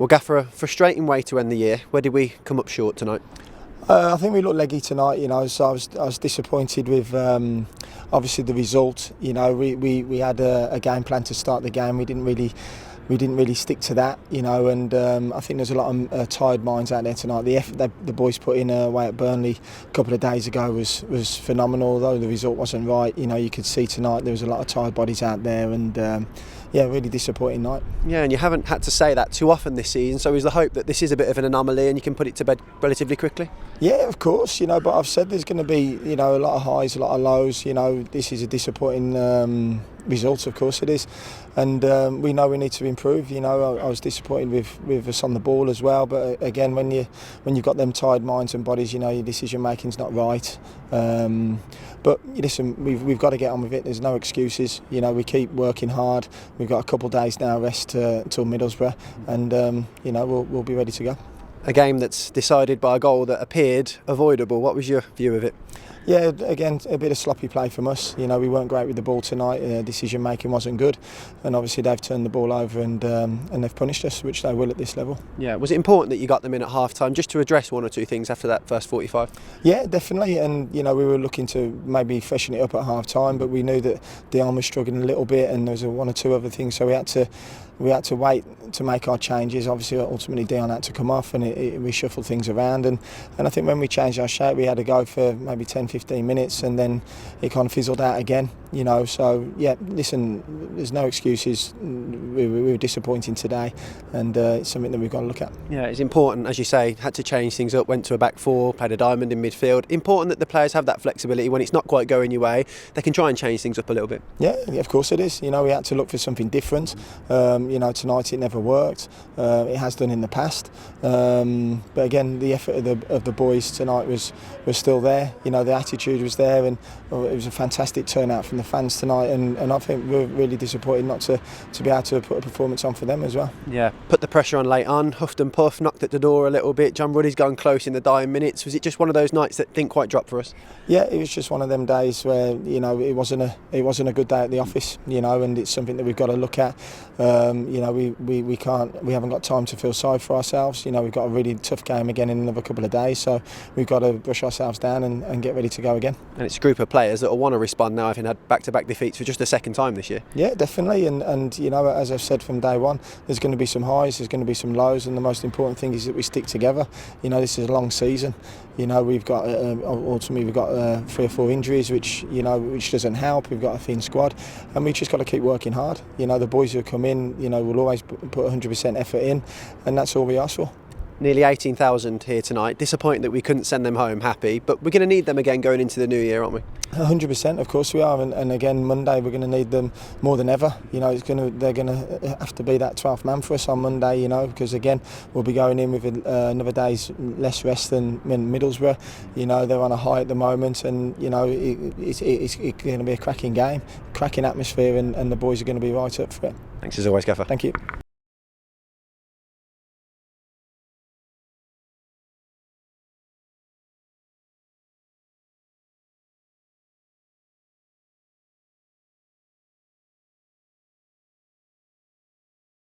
Well, Gaffer, a frustrating way to end the year. Where did we come up short tonight? I think we looked leggy tonight, so I was disappointed with obviously the result. We had a game plan to start the game. We didn't really stick to that, and I think there's a lot of tired minds out there tonight. The effort that the boys put in away at Burnley a couple of days ago was phenomenal. Although the result wasn't right, you could see tonight there was a lot of tired bodies out there, and really disappointing night. Yeah, and you haven't had to say that too often this season, so is the hope that this is a bit of an anomaly and you can put it to bed relatively quickly? Yeah, of course, but I've said there's going to be, a lot of highs, a lot of lows. This is a disappointing result, of course it is, and we know we need to improve. I was disappointed with us on the ball as well, but again, when you've got them tired minds and bodies, your decision making's not right. But listen, we've got to get on with it. There's no excuses. We keep working hard. We've got a couple of days now rest till Middlesbrough, and we'll be ready to go. A game that's decided by a goal that appeared avoidable. What was your view of it? Yeah, again, a bit of sloppy play from us. We weren't great with the ball tonight. Decision making wasn't good, and obviously they've turned the ball over and they've punished us, which they will at this level. Yeah, was it important that you got them in at half time just to address one or two things after that first 45? Yeah, definitely, and we were looking to maybe freshen it up at half time, but we knew that Dion was struggling a little bit, and there was one or two other things, so we had to wait to make our changes. Obviously, ultimately Dion had to come off, and we shuffled things around, and I think when we changed our shape, we had to go for maybe 10-15 minutes, and then it kind of fizzled out again. So yeah, listen, there's no excuses. We were disappointing today, and it's something that we've got to look at. Yeah, it's important, as you say, had to change things up, went to a back four, played a diamond in midfield. Important that the players have that flexibility when it's not quite going your way. They can try and change things up a little bit. Yeah, of course it is. We had to look for something different. Tonight it never worked. It has done in the past. But again, the effort of the boys tonight was still there. The attitude was there, and it was a fantastic turnout from the fans tonight. And I think we're really disappointed not to be able to put a performance on for them as well. Yeah, put the pressure on late on, huffed and puffed, knocked at the door a little bit. John Ruddy's gone close in the dying minutes. Was it just one of those nights that didn't quite drop for us? Yeah, it was just one of them days where it wasn't a good day at the office. And it's something that we've got to look at. We haven't got time to feel sorry for ourselves. We've got a really tough game again in another couple of days, so we've got to brush ourselves down and get ready to go again. And it's a group of players that will want to respond now, having had back-to-back defeats for just the second time this year. Yeah, definitely, and as I've said from day one, there's going to be some highs, there's going to be some lows, and the most important thing is that we stick together. This is a long season. We've got ultimately we've got 3 or 4 injuries, which doesn't help. We've got a thin squad, and we just got to keep working hard. The boys who come in, will always put 100% effort in, and that's all we ask for. Nearly 18,000 here tonight. Disappointing that we couldn't send them home happy, but we're going to need them again going into the new year, aren't we? 100%, of course we are, and again Monday we're going to need them more than ever. They're going to have to be that 12th man for us on Monday. Because again we'll be going in with another day's less rest than Middlesbrough. They're on a high at the moment, and it's going to be a cracking game, cracking atmosphere, and the boys are going to be right up for it. Thanks as always, Gaffer. Thank you.